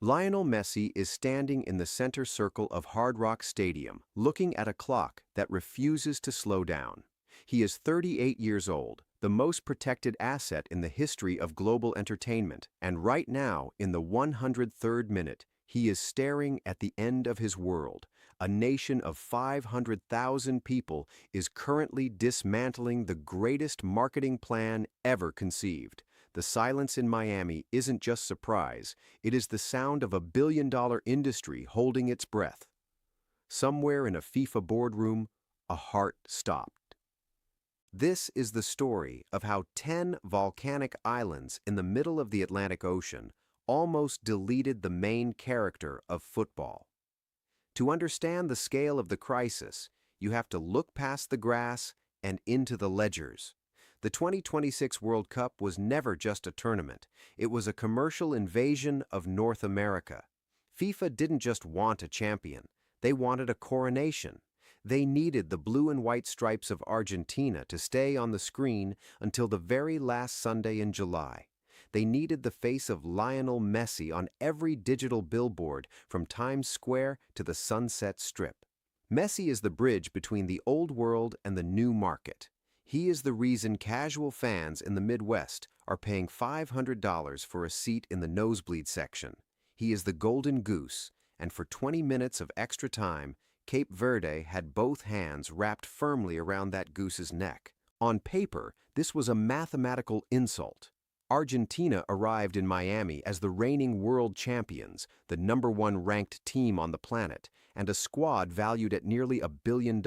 Lionel Messi is standing in the center circle of Hard Rock Stadium, looking at a clock that refuses to slow down. He is 38 years old, the most protected asset in the history of global entertainment, and right now, in the 103rd minute, he is staring at the end of his world. A nation of 500,000 people is currently dismantling the greatest marketing plan ever conceived. The silence in Miami isn't just surprise, it is the sound of a billion-dollar industry holding its breath. Somewhere in a FIFA boardroom, a heart stopped. This is the story of how 10 volcanic islands in the middle of the Atlantic Ocean almost deleted the main character of football. To understand the scale of the crisis, you have to look past the grass and into the ledgers. The 2026 World Cup was never just a tournament. It was a commercial invasion of North America. FIFA didn't just want a champion. They wanted a coronation. They needed the blue and white stripes of Argentina to stay on the screen until the very last Sunday in July. They needed the face of Lionel Messi on every digital billboard from Times Square to the Sunset Strip. Messi is the bridge between the old world and the new market. He is the reason casual fans in the Midwest are paying $500 for a seat in the nosebleed section. He is the golden goose, and for 20 minutes of extra time, Cape Verde had both hands wrapped firmly around that goose's neck. On paper, this was a mathematical insult. Argentina arrived in Miami as the reigning world champions, the #1 ranked team on the planet, and a squad valued at nearly $1 billion.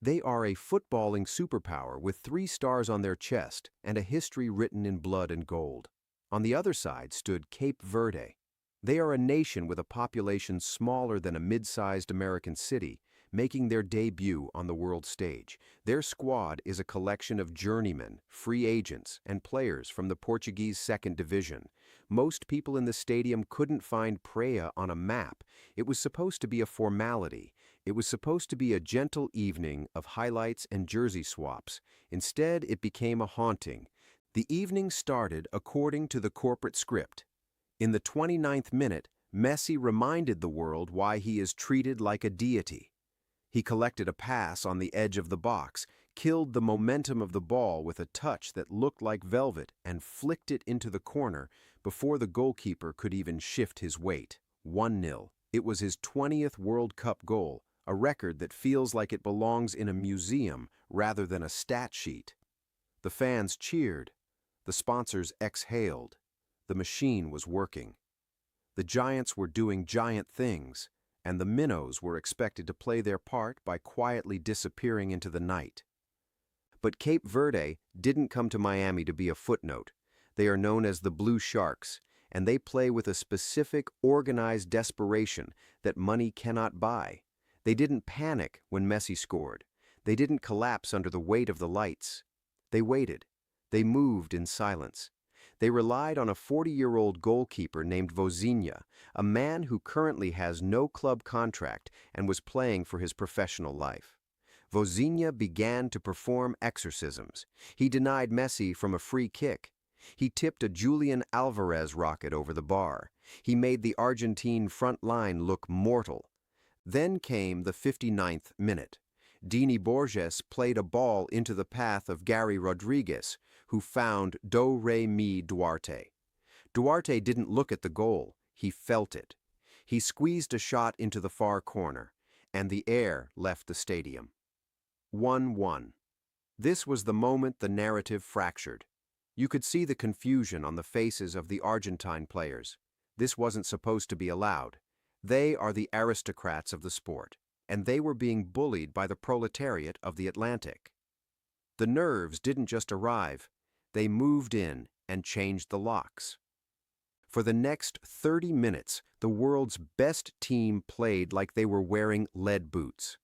They are a footballing superpower with 3 stars on their chest and a history written in blood and gold. On the other side stood Cape Verde. They are a nation with a population smaller than a mid-sized American city, making their debut on the world stage. Their squad is a collection of journeymen, free agents, and players from the Portuguese second division. Most people in the stadium couldn't find Praia on a map. It was supposed to be a formality. It was supposed to be a gentle evening of highlights and jersey swaps. Instead, it became a haunting. The evening started according to the corporate script. In the 29th minute, Messi reminded the world why he is treated like a deity. He collected a pass on the edge of the box, killed the momentum of the ball with a touch that looked like velvet, and flicked it into the corner before the goalkeeper could even shift his weight. 1-0. It was his 20th World Cup goal, a record that feels like it belongs in a museum rather than a stat sheet. The fans cheered. The sponsors exhaled. The machine was working. The Giants were doing giant things, and the minnows were expected to play their part by quietly disappearing into the night. But Cape Verde didn't come to Miami to be a footnote. They are known as the Blue Sharks, and they play with a specific, organized desperation that money cannot buy. They didn't panic when Messi scored. They didn't collapse under the weight of the lights. They waited. They moved in silence. They relied on a 40-year-old goalkeeper named Vozinha, a man who currently has no club contract and was playing for his professional life. Vozinha began to perform exorcisms. He denied Messi from a free kick. He tipped a Julian Alvarez rocket over the bar. He made the Argentine front line look mortal. Then came the 59th minute. Dini Borges played a ball into the path of Gary Rodriguez, who found Do-Re-Mi Duarte. Duarte didn't look at the goal, he felt it. He squeezed a shot into the far corner, and the air left the stadium. 1-1. This was the moment the narrative fractured. You could see the confusion on the faces of the Argentine players. This wasn't supposed to be allowed. They are the aristocrats of the sport, and they were being bullied by the proletariat of the Atlantic. The nerves didn't just arrive, they moved in and changed the locks. For the next 30 minutes, the world's best team played like they were wearing lead boots.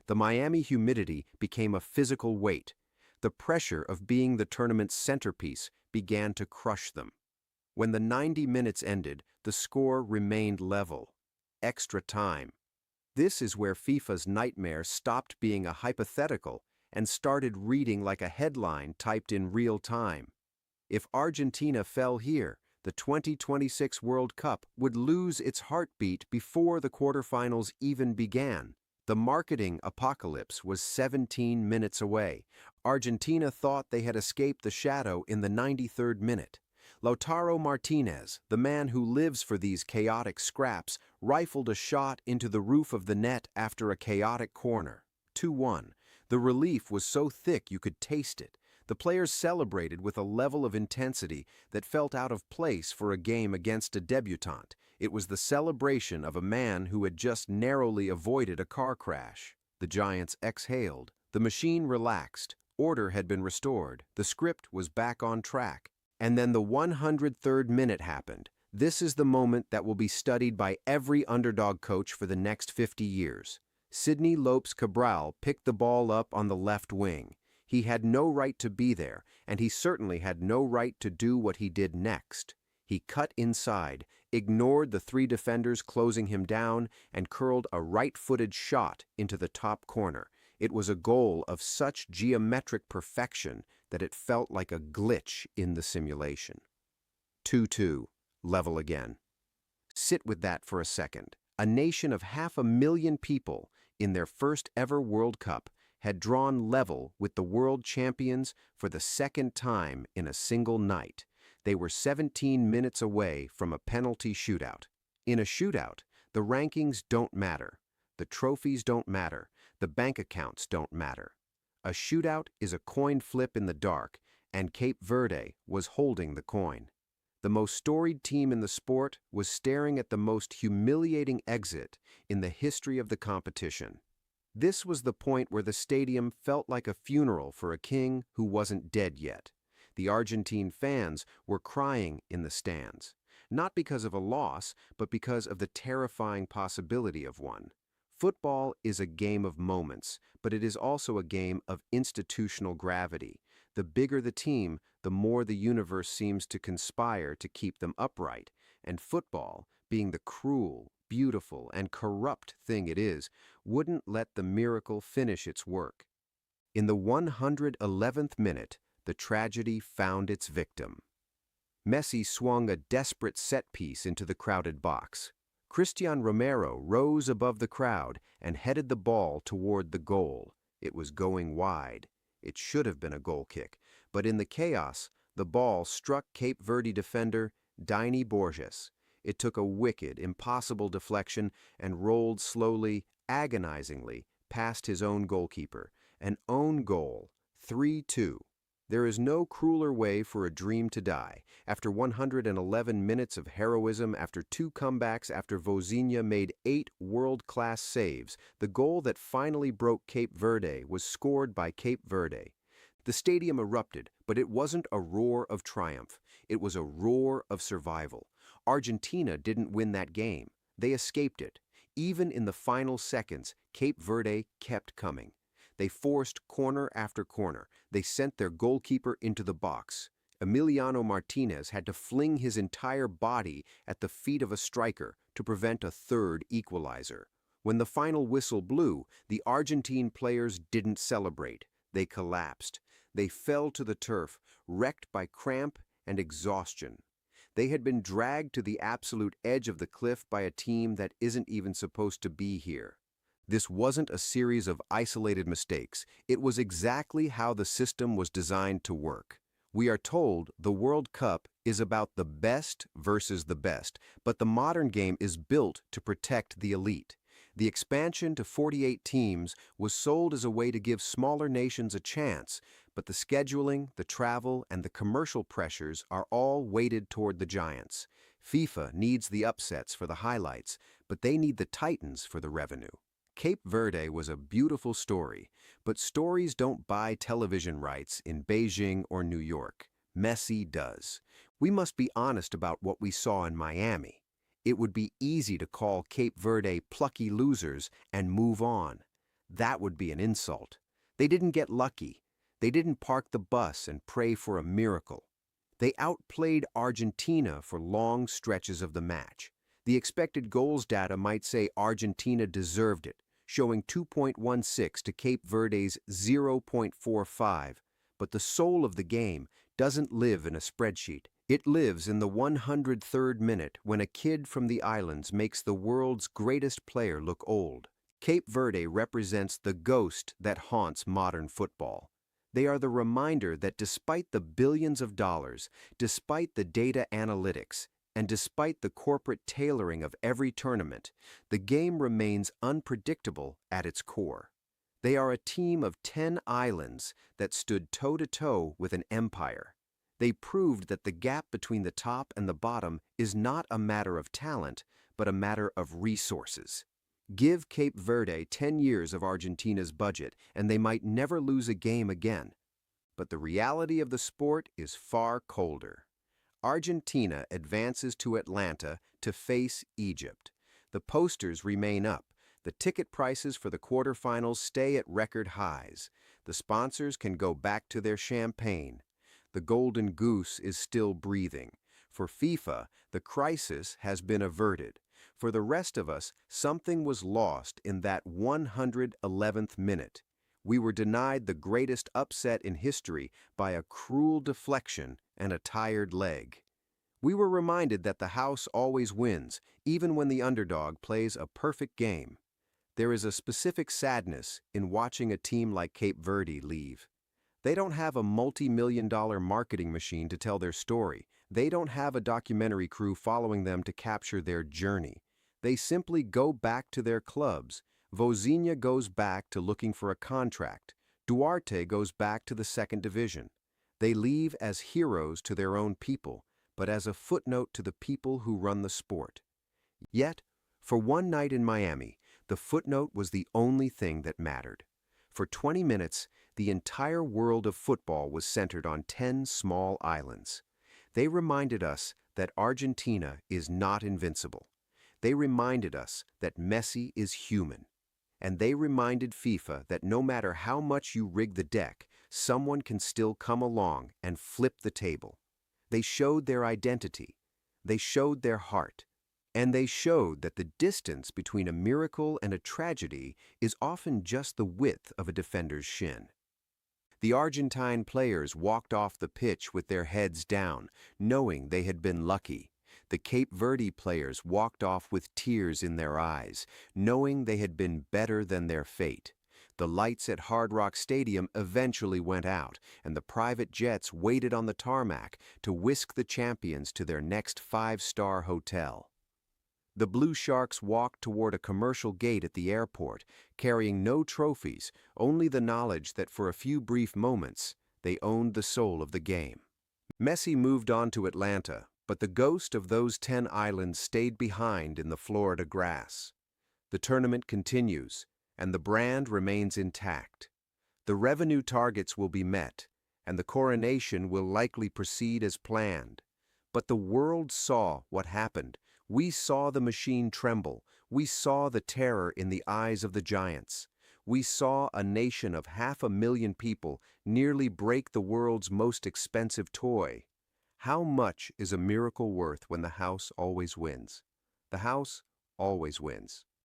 The Miami humidity became a physical weight. The pressure of being the tournament's centerpiece began to crush them. When the 90 minutes ended, the score remained level. Extra time. This is where FIFA's nightmare stopped being a hypothetical and started reading like a headline typed in real time. If Argentina fell here, the 2026 World Cup would lose its heartbeat before the quarterfinals even began. The marketing apocalypse was 17 minutes away. Argentina thought they had escaped the shadow in the 93rd minute. Lautaro Martinez, the man who lives for these chaotic scraps, rifled a shot into the roof of the net after a chaotic corner. 2-1. The relief was so thick you could taste it. The players celebrated with a level of intensity that felt out of place for a game against a debutante. It was the celebration of a man who had just narrowly avoided a car crash. The Giants exhaled. The machine relaxed. Order had been restored. The script was back on track. And then the 103rd minute happened. This is the moment that will be studied by every underdog coach for the next 50 years. Sidney Lopes Cabral picked the ball up on the left wing. He had no right to be there, and he certainly had no right to do what he did next. He cut inside, ignored the three defenders closing him down, and curled a right-footed shot into the top corner. It was a goal of such geometric perfection that it felt like a glitch in the simulation. 2-2, level again. Sit with that for a second. A nation of 500,000 people, in their first ever World Cup, had drawn level with the world champions for the second time in a single night. They were 17 minutes away from a penalty shootout. In a shootout, the rankings don't matter. The trophies don't matter. The bank accounts don't matter. A shootout is a coin flip in the dark, and Cape Verde was holding the coin. The most storied team in the sport was staring at the most humiliating exit in the history of the competition. This was the point where the stadium felt like a funeral for a king who wasn't dead yet. The Argentine fans were crying in the stands, not because of a loss, but because of the terrifying possibility of one. Football is a game of moments, but it is also a game of institutional gravity. The bigger the team, the more the universe seems to conspire to keep them upright, and football, being the cruel, beautiful, and corrupt thing it is, wouldn't let the miracle finish its work. In the 111th minute, the tragedy found its victim. Messi swung a desperate set piece into the crowded box. Cristian Romero rose above the crowd and headed the ball toward the goal. It was going wide. It should have been a goal kick, but in the chaos, the ball struck Cape Verde defender Dani Borges. It took a wicked, impossible deflection and rolled slowly, agonizingly, past his own goalkeeper. An own goal, 3-2. There is no crueler way for a dream to die. After 111 minutes of heroism, after 2 comebacks, after Vozinha made 8 world-class saves, the goal that finally broke Cape Verde was scored by Cape Verde. The stadium erupted, but it wasn't a roar of triumph. It was a roar of survival. Argentina didn't win that game. They escaped it. Even in the final seconds, Cape Verde kept coming. They forced corner after corner. They sent their goalkeeper into the box. Emiliano Martinez had to fling his entire body at the feet of a striker to prevent a third equalizer. When the final whistle blew, the Argentine players didn't celebrate. They collapsed. They fell to the turf, wrecked by cramp and exhaustion. They had been dragged to the absolute edge of the cliff by a team that isn't even supposed to be here. This wasn't a series of isolated mistakes. It was exactly how the system was designed to work. We are told the World Cup is about the best versus the best, but the modern game is built to protect the elite. The expansion to 48 teams was sold as a way to give smaller nations a chance, but the scheduling, the travel, and the commercial pressures are all weighted toward the giants. FIFA needs the upsets for the highlights, but they need the titans for the revenue. Cape Verde was a beautiful story, but stories don't buy television rights in Beijing or New York. Messi does. We must be honest about what we saw in Miami. It would be easy to call Cape Verde plucky losers and move on. That would be an insult. They didn't get lucky. They didn't park the bus and pray for a miracle. They outplayed Argentina for long stretches of the match. The expected goals data might say Argentina deserved it, showing 2.16 to Cape Verde's 0.45, but the soul of the game doesn't live in a spreadsheet. It lives in the 103rd minute when a kid from the islands makes the world's greatest player look old. Cape Verde represents the ghost that haunts modern football. They are the reminder that despite the billions of dollars, despite the data analytics, and despite the corporate tailoring of every tournament, the game remains unpredictable at its core. They are a team of 10 islands that stood toe-to-toe with an empire. They proved that the gap between the top and the bottom is not a matter of talent, but a matter of resources. Give Cape Verde 10 years of Argentina's budget, and they might never lose a game again. But the reality of the sport is far colder. Argentina advances to Atlanta to face Egypt. The posters remain up. The ticket prices for the quarterfinals stay at record highs. The sponsors can go back to their champagne. The golden goose is still breathing. For FIFA, the crisis has been averted. For the rest of us, something was lost in that 111th minute. We were denied the greatest upset in history by a cruel deflection and a tired leg. We were reminded that the house always wins, even when the underdog plays a perfect game. There is a specific sadness in watching a team like Cape Verde leave. They don't have a multi-million-dollar marketing machine to tell their story. They don't have a documentary crew following them to capture their journey. They simply go back to their clubs. Vozinha goes back to looking for a contract. Duarte goes back to the second division. They leave as heroes to their own people, but as a footnote to the people who run the sport. Yet, for one night in Miami, the footnote was the only thing that mattered. For 20 minutes, the entire world of football was centered on 10 small islands. They reminded us that Argentina is not invincible. They reminded us that Messi is human. And they reminded FIFA that no matter how much you rig the deck, someone can still come along and flip the table. They showed their identity. They showed their heart. And they showed that the distance between a miracle and a tragedy is often just the width of a defender's shin. The Argentine players walked off the pitch with their heads down, knowing they had been lucky. The Cape Verde players walked off with tears in their eyes, knowing they had been better than their fate. The lights at Hard Rock Stadium eventually went out, and the private jets waited on the tarmac to whisk the champions to their next five-star hotel. The Blue Sharks walked toward a commercial gate at the airport, carrying no trophies, only the knowledge that for a few brief moments, they owned the soul of the game. Messi moved on to Atlanta, but the ghost of those 10 islands stayed behind in the Florida grass. The tournament continues, and the brand remains intact. The revenue targets will be met, and the coronation will likely proceed as planned. But the world saw what happened. We saw the machine tremble. We saw the terror in the eyes of the giants. We saw a nation of 500,000 people nearly break the world's most expensive toy. How much is a miracle worth when the house always wins? The house always wins.